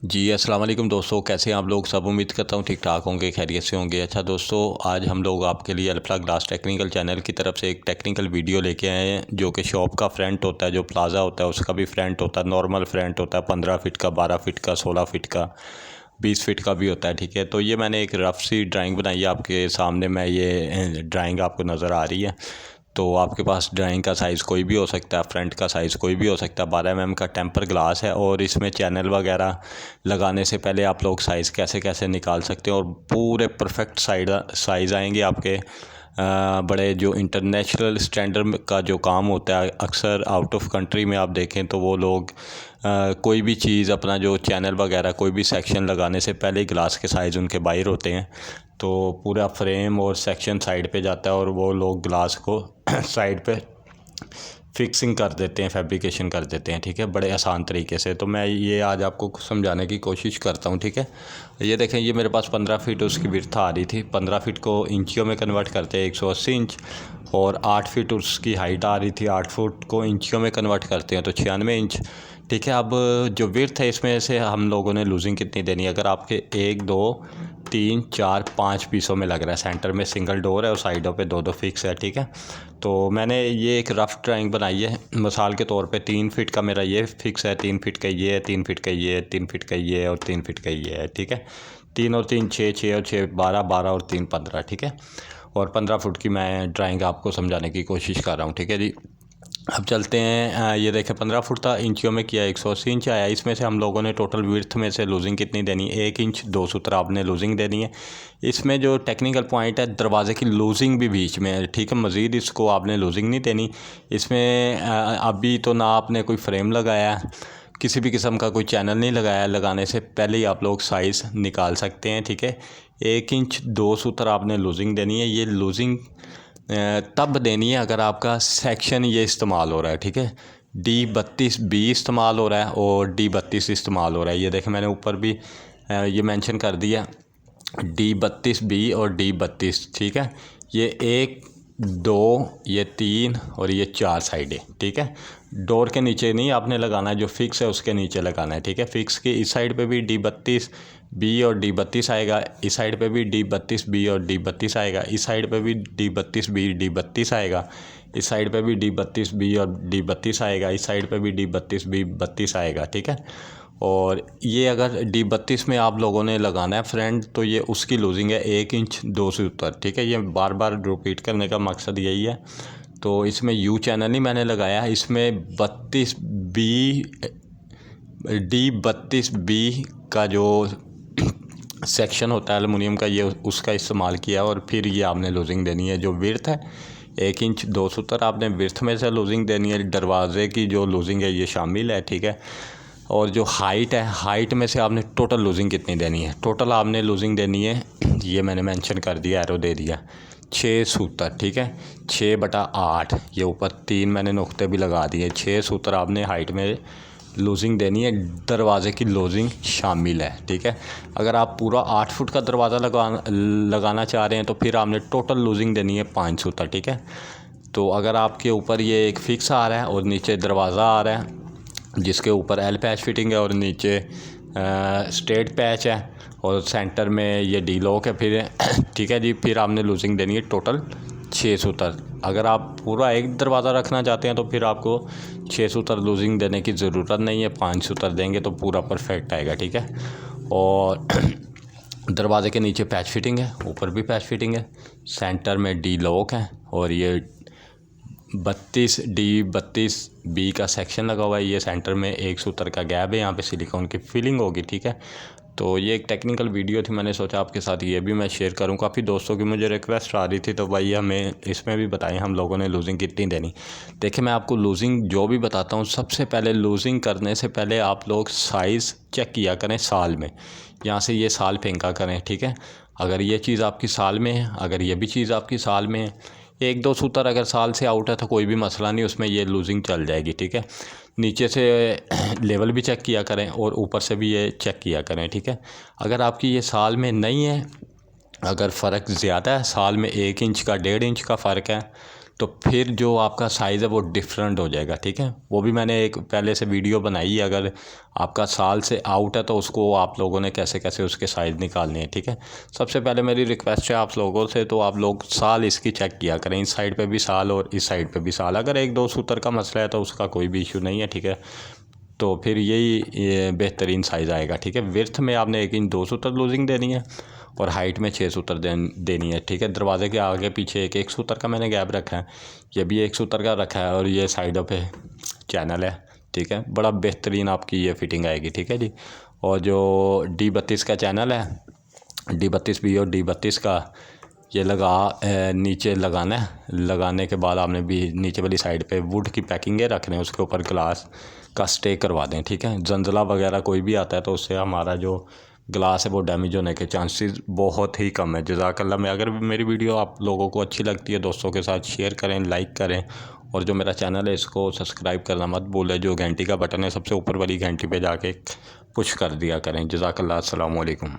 जी अस्सलाम वालेकुम दोस्तों, कैसे हैं आप लोग। सब उम्मीद करता हूँ ठीक ठाक होंगे, खैरियत से होंगे। अच्छा दोस्तों, आज हम लोग आपके लिए अल्फ्ला ग्लास टेक्निकल चैनल की तरफ से एक टेक्निकल वीडियो लेके आए हैं, जो कि शॉप का फ्रंट होता है, जो प्लाज़ा होता है उसका भी फ्रंट होता है। नॉर्मल फ्रंट होता है 15 फीट का, 12 फीट का, 16 फीट का, 20 फीट का भी होता है। ठीक है, तो ये मैंने एक रफ सी ड्राइंग बनाई है आपके सामने। मैं ये ड्राइंग आपको नज़र आ रही है, तो आपके पास ड्राइंग का साइज़ कोई भी हो सकता है, फ्रंट का साइज़ कोई भी हो सकता है। 12 mm का टेम्पर ग्लास है, और इसमें चैनल वगैरह लगाने से पहले आप लोग साइज़ कैसे कैसे निकाल सकते हैं, और पूरे परफेक्ट साइज़ आएंगे आपके। बड़े जो इंटरनेशनल स्टैंडर्ड का जो काम होता है, अक्सर आउट ऑफ कंट्री में आप देखें तो वो लोग कोई भी चीज़ अपना जो चैनल वगैरह कोई भी सेक्शन लगाने से पहले ही ग्लास के साइज़ उनके बाहर होते हैं, तो पूरा फ्रेम और सेक्शन साइड पे जाता है और वो लोग ग्लास को साइड पे फिक्सिंग कर देते हैं, फैब्रिकेशन कर देते हैं। ठीक है, बड़े आसान तरीके से। तो मैं ये आज आपको समझाने की कोशिश करता हूँ। ठीक है, ये देखें, ये मेरे पास 15 फीट उसकी विड्थ आ रही थी। 15 फीट को इंचियों में कन्वर्ट करते हैं 180 इंच, और 8 फीट उसकी हाइट आ रही थी। 8 फुट को इंचियों में कन्वर्ट करते हैं तो 96 इंच। ठीक है, अब जो विड्थ है इसमें से हम लोगों ने लूजिंग कितनी देनी है। अगर आपके 1 2 3 4 5 पीसों में लग रहा है, सेंटर में सिंगल डोर है और साइडों पे 2 2 फिक्स है। ठीक है, तो मैंने ये एक रफ़ ड्राइंग बनाई है मिसाल के तौर पे। 3 फीट का मेरा ये फिक्स है, 3 फीट का ये है, 3 फीट का ये है, 3 फीट का ये है, और 3 फीट का ये है। ठीक है, 3 और 3 6, 6 और 6 12, 12 और 3 15। ठीक है, और 15 फुट की मैं ड्राइंग आपको समझाने की कोशिश कर रहा हूँ। ठीक है जी, अब चलते हैं। ये देखें, 15 फुट था, इंचियों में किया 180 इंच आया। इसमें से हम लोगों ने टोटल विड्थ में से लूजिंग कितनी देनी है, 1 इंच 2 सूत्र आपने लूजिंग देनी है। इसमें जो टेक्निकल पॉइंट है, दरवाजे की लूजिंग भी बीच में है। ठीक है, मज़ीद इसको आपने लूजिंग नहीं देनी। इसमें अभी तो ना आपने कोई फ्रेम लगाया है, किसी भी किस्म का कोई चैनल नहीं लगाया। लगाने से पहले ही आप लोग साइज़ निकाल सकते हैं। ठीक है, 1 इंच 2 सूत्र आपने लूजिंग देनी है। ये लूजिंग तब देनी है अगर आपका सेक्शन ये इस्तेमाल हो रहा है। ठीक है, D32B इस्तेमाल हो रहा है और D32 इस्तेमाल हो रहा है। ये देखें, मैंने ऊपर भी ये मेंशन कर दिया, D32B और D32। ठीक है, ये 1 2 ये 3 और ये 4 साइडें। ठीक है, डोर के नीचे नहीं आपने लगाना है, जो फिक्स है उसके नीचे लगाना है। ठीक है, फिक्स की इस साइड पे भी D32B और D32 आएगा, इस साइड पे भी D32B और D32 आएगा, इस साइड पे भी D32B D32 आएगा, इस साइड पे भी D32B और D32 आएगा, इस साइड पे भी D32B 32 आएगा। ठीक है, और ये अगर D32 में आप लोगों ने लगाना है फ्रेंड, तो ये उसकी लूजिंग है 1 इंच 2 सूत्र। ठीक है, ये बार बार रिपीट करने का मकसद यही है। तो इसमें यू चैनल नहीं मैंने लगाया है, इसमें D32B का जो सेक्शन होता है एलुमिनियम का, ये उसका इस्तेमाल किया, और फिर ये आपने लूजिंग देनी है। जो विड्थ है 1 इंच 2 सूत्र आपने विड्थ में से लूजिंग देनी है। दरवाजे की जो लूजिंग है ये शामिल है। ठीक है, और जो हाइट है, हाइट में से आपने टोटल लूजिंग कितनी देनी है। टोटल आपने लूजिंग देनी है, ये मैंने मेंशन कर दिया, एरो दे दिया, 6 सूत्र। ठीक है, 6/8, ये ऊपर 3 मैंने नुक्ते भी लगा दिए। 6 सूत्र आपने हाइट में लूजिंग देनी है, दरवाजे की लूजिंग शामिल है। ठीक है, अगर आप पूरा 8 फुट का दरवाज़ा लगाना चाह रहे हैं तो फिर आपने टोटल लूजिंग देनी है 5 सूत्र। ठीक है, तो अगर आपके ऊपर ये एक फ़िक्स आ रहा है और नीचे दरवाज़ा आ रहा है, जिसके ऊपर एल पैच फिटिंग है और नीचे स्ट्रेट पैच है, और सेंटर में ये डी लॉक है फिर ठीक है जी, फिर आपने लूजिंग देनी है टोटल 6 सूत्र। अगर आप पूरा एक दरवाज़ा रखना चाहते हैं तो फिर आपको 6 सूत्र लूजिंग देने की ज़रूरत नहीं है, 5 सूत्र देंगे तो पूरा परफेक्ट आएगा। ठीक है, और दरवाजे के नीचे पैच फिटिंग है, ऊपर भी पैच फिटिंग है, सेंटर में डी लॉक है, और ये 32D32B का सेक्शन लगा हुआ है। ये सेंटर में 1 सूत्र का गैप है, यहाँ पे सिलिकॉन की फिलिंग होगी। ठीक है, तो ये एक टेक्निकल वीडियो थी, मैंने सोचा आपके साथ ये भी मैं शेयर करूँ। काफ़ी दोस्तों की मुझे रिक्वेस्ट आ रही थी, तो भाई हमें इसमें भी बताएं हम लोगों ने लूजिंग कितनी देनी। देखिए, मैं आपको लूजिंग जो भी बताता हूँ, सबसे पहले लूजिंग करने से पहले आप लोग साइज़ चेक किया करें साल में। यहाँ से ये साल फेंका करें। ठीक है, अगर ये चीज़ आपकी साल में है, अगर ये भी चीज़ आपकी साल में है, 1 2 सूत्र अगर साल से आउट है तो कोई भी मसला नहीं, उसमें ये लूजिंग चल जाएगी। ठीक है, नीचे से लेवल भी चेक किया करें और ऊपर से भी ये चेक किया करें। ठीक है, अगर आपकी ये साल में नहीं है, अगर फ़र्क ज़्यादा है, साल में 1 इंच का 1.5 इंच का फ़र्क है, तो फिर जो आपका साइज़ है वो डिफरेंट हो जाएगा, ठीक है। वो भी मैंने एक पहले से वीडियो बनाई है, अगर आपका साल से आउट है तो उसको आप लोगों ने कैसे कैसे उसके साइज़ निकालने हैं, ठीक है। सबसे पहले मेरी रिक्वेस्ट है आप लोगों से, तो आप लोग साल इसकी चेक किया करें, इस साइड पे भी साल और इस साइड पे भी साल। अगर 1-2 सूत्र का मसला है तो उसका कोई भी इशू नहीं है, ठीक है। तो फिर ये बेहतरीन साइज़ आएगा, ठीक है। विड्थ में आपने 1 इंच 2 सूत्र लूजिंग देनी है और हाइट में 6 सूत्र देनी है, ठीक है। दरवाजे के आगे पीछे एक सूत्र का मैंने गैप रखा है, ये भी 1 सूत्र का रखा है और ये साइडों पे चैनल है, ठीक है। बड़ा बेहतरीन आपकी ये फिटिंग आएगी, ठीक है जी। और जो D32 का चैनल है, D32B और D32 का ये नीचे लगाना है। लगाने के बाद आपने भी नीचे वाली साइड पे वुड की पैकिंगें रखने हैं, उसके ऊपर ग्लास का स्टे करवा दें, ठीक है। जंजला वगैरह कोई भी आता है तो उससे हमारा जो ग्लास है वो डैमेज होने के चांसेस बहुत ही कम है। जज़ाकल्लाह। मैं अगर मेरी वीडियो आप लोगों को अच्छी लगती है दोस्तों के साथ शेयर करें, लाइक करें और जो मेरा चैनल है इसको सब्सक्राइब करना मत भूलें। जो घंटी का बटन है सबसे ऊपर वाली घंटी पे जाके पुश कर दिया करें। जज़ाकल्लाह। अस्सलाम वालेकुम।